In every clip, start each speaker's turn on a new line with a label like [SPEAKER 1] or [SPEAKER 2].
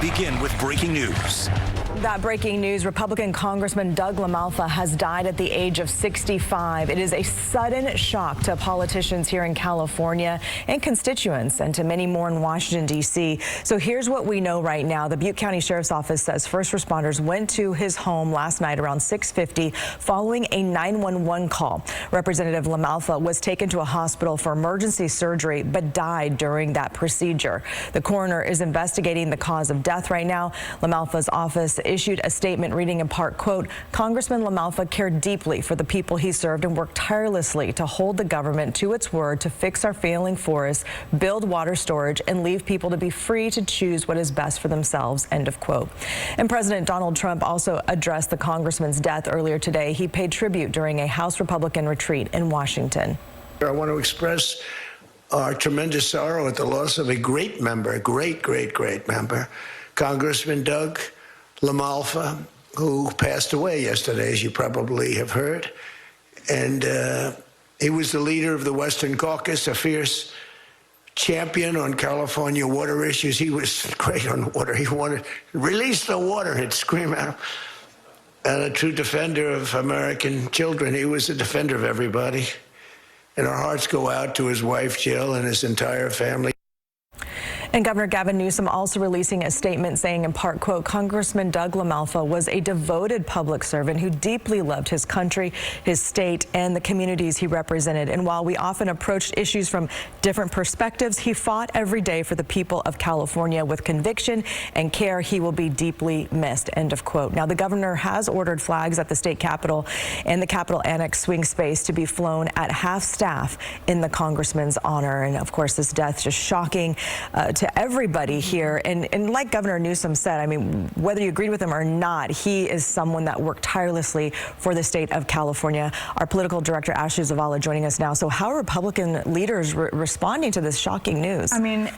[SPEAKER 1] begin with breaking news.
[SPEAKER 2] That breaking news, Republican Congressman Doug LaMalfa has died at the age of 65. It is a sudden shock to politicians here in California and constituents, and to many more in Washington, D.C. So here's what we know right now. The Butte County Sheriff's Office says first responders went to his home last night around 6:50 following a 911 call. Representative LaMalfa was taken to a hospital for emergency surgery but died during that procedure. The coroner is investigating the cause of death right now. LaMalfa's office issued a statement reading in part, quote, Congressman LaMalfa cared deeply for the people he served and worked tirelessly to hold the government to its word to fix our failing forests, build water storage, and leave people to be free to choose what is best for themselves, end of quote. And President Donald Trump also addressed the congressman's death earlier today. He paid tribute during a House Republican retreat in Washington.
[SPEAKER 3] I want to express our tremendous sorrow at the loss of a great member, a great member, Congressman Doug LaMalfa, who passed away yesterday, as you probably have heard. And he was the leader of the Western Caucus, a fierce champion on California water issues. He was great on water. He wanted, release the water, he'd scream out. And a true defender of American children. He was a defender of everybody. And our hearts go out to his wife, Jill, and his entire family.
[SPEAKER 2] And Governor Gavin Newsom also releasing a statement saying in part, quote, Congressman Doug LaMalfa was a devoted public servant who deeply loved his country, his state, and the communities he represented. And while we often approached issues from different perspectives, he fought every day for the people of California with conviction and care. He will be deeply missed, end of quote. Now, the governor has ordered flags at the state capitol and the Capitol Annex swing space to be flown at half staff in the congressman's honor. And of course, this death just shocking to everybody here. And like Governor Newsom said, I mean, whether you agreed with him or not, he is someone that worked tirelessly for the state of California. Our political director, Ashley Zavala, joining us now. So how are Republican leaders responding to this shocking news?
[SPEAKER 4] I mean,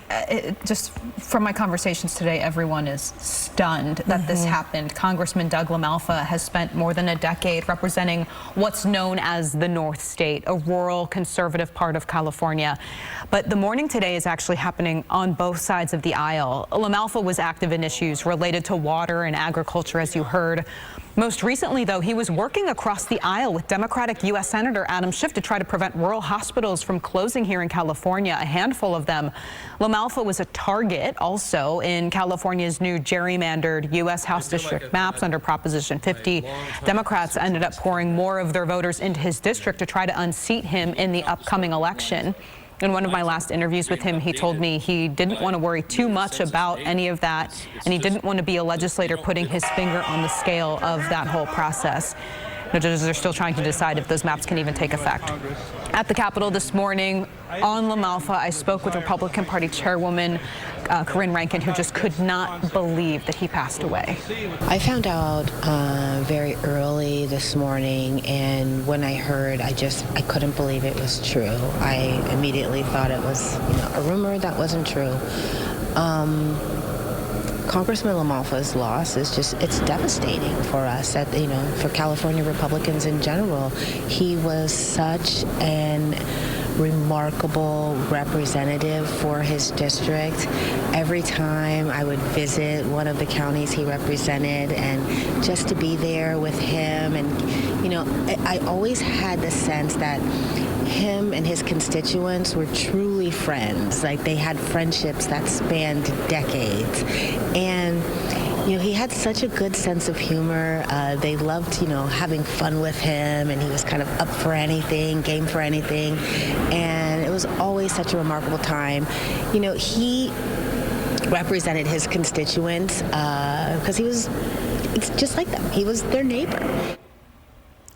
[SPEAKER 4] just from my conversations today, everyone is stunned that this happened. Congressman Doug LaMalfa has spent more than a decade representing what's known as the North State, a rural conservative part of California. But the mourning today is actually happening on both sides of the aisle. LaMalfa was active in issues related to water and agriculture, as you heard. Most recently, though, he was working across the aisle with Democratic U.S. Senator Adam Schiff to try to prevent rural hospitals from closing here in California, a handful of them. LaMalfa was a target also in California's new gerrymandered U.S. House district maps under Proposition 50. Democrats ended up pouring more of their voters into his district to try to unseat him in the upcoming election. In one of my last interviews with him, he told me he didn't want to worry too much about any of that, and he didn't want to be a legislator putting his finger on the scale of that whole process. The judges are still trying to decide if those maps can even take effect. At the Capitol this morning, on LaMalfa, I spoke with Republican Party Chairwoman Corinne Rankin, who just could not believe that he passed away.
[SPEAKER 5] I found out very early this morning, and when I heard, I couldn't believe it was true. I immediately thought it was, a rumor that wasn't true. Congressman LaMalfa's loss is it's devastating for us, for California Republicans in general. He was such an remarkable representative for his district. Every time I would visit one of the counties he represented, and just to be there with him, and I always had the sense that him and his constituents were truly friends. Like, they had friendships that spanned decades. And he had such a good sense of humor. They loved, having fun with him, and he was kind of up for anything, game for anything. And it was always such a remarkable time. He represented his constituents because it's just like them. He was their neighbor.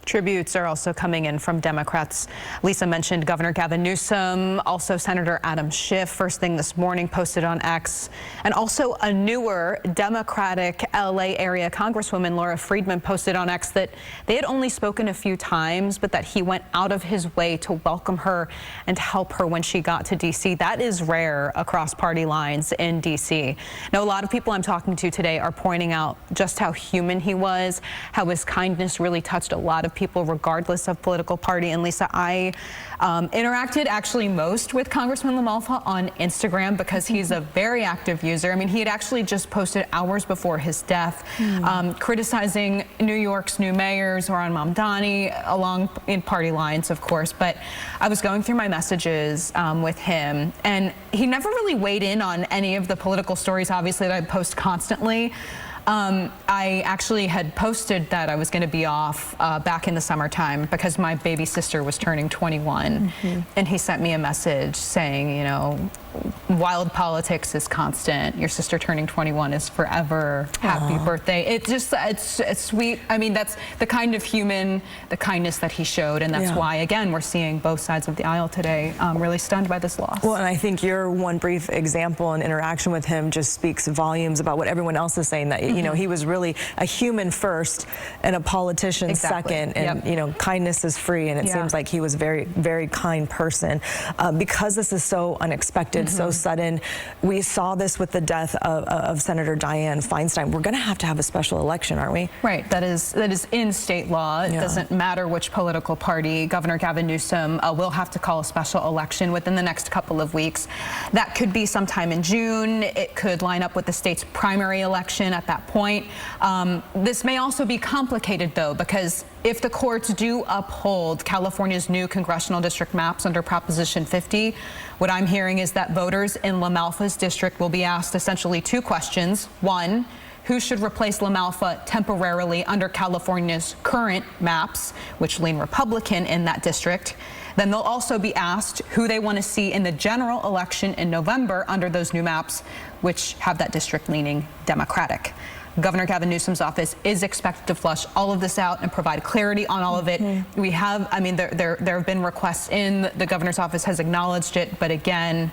[SPEAKER 4] Tributes are also coming in from Democrats. Lisa mentioned Governor Gavin Newsom, also Senator Adam Schiff, first thing this morning, posted on X. And also a newer Democratic LA area Congresswoman, Laura Friedman, posted on X that they had only spoken a few times, but that he went out of his way to welcome her and to help her when she got to D.C. That is rare across party lines in D.C. Now, a lot of people I'm talking to today are pointing out just how human he was, how his kindness really touched a lot of people regardless of political party. And Lisa, I interacted actually most with Congressman LaMalfa on Instagram because he's a very active user. I mean, he had actually just posted hours before his death criticizing New York's new mayor, Zohran Mamdani, along in party lines, of course. But I was going through my messages with him, and he never really weighed in on any of the political stories, obviously, that I post constantly. I actually had posted that I was going to be off back in the summertime because my baby sister was turning 21. And he sent me a message saying, you know, wild politics is constant. Your sister turning 21 is forever. Happy birthday. It's sweet. I mean, that's the kind of the kindness that he showed. And that's why, again, we're seeing both sides of the aisle today really stunned by this loss.
[SPEAKER 2] Well, and I think your one brief example and interaction with him just speaks volumes about what everyone else is saying, that, you know, he was really a human first and a politician second. And, you know, kindness is free. And it seems like he was a very, very kind person. Because this is so unexpected, so sudden, we saw this with the death of Senator Dianne Feinstein. We're going to have a special election, aren't we?
[SPEAKER 4] Right. That is in state law. It doesn't matter which political party. Governor Gavin Newsom will have to call a special election within the next couple of weeks. That could be sometime in June. It could line up with the state's primary election at that point. This may also be complicated, though, because if the courts do uphold California's new congressional district maps under Proposition 50, what I'm hearing is that voters in LaMalfa's district will be asked essentially two questions. One, who should replace LaMalfa temporarily under California's current maps, which lean Republican in that district? Then they'll also be asked who they want to see in the general election in November under those new maps, which have that district leaning Democratic. Governor Gavin Newsom's office is expected to flush all of this out and provide clarity on all of it. We have, I mean, there have been requests in, the governor's office has acknowledged it, but again,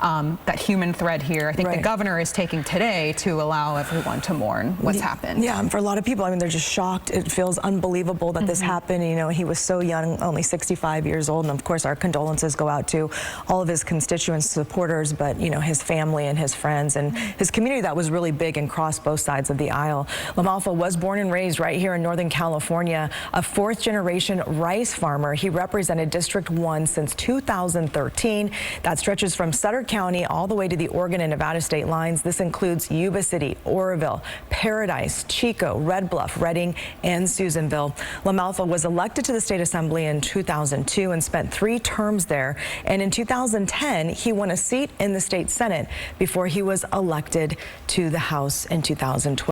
[SPEAKER 4] that human thread here, I think the governor is taking today to allow everyone to mourn what's happened.
[SPEAKER 2] Yeah, and for a lot of people, I mean, they're just shocked. It feels unbelievable that this happened. You know, he was so young, only 65 years old. And of course, our condolences go out to all of his constituents, supporters, but, you know, his family and his friends and his community that was really big and crossed both sides of the aisle. LaMalfa was born and raised right here in Northern California, a fourth-generation rice farmer. He represented District 1 since 2013. That stretches from Sutter County all the way to the Oregon and Nevada state lines. This includes Yuba City, Oroville, Paradise, Chico, Red Bluff, Redding, and Susanville. LaMalfa was elected to the state assembly in 2002 and spent 3 terms there. And in 2010, he won a seat in the state Senate before he was elected to the House in 2012.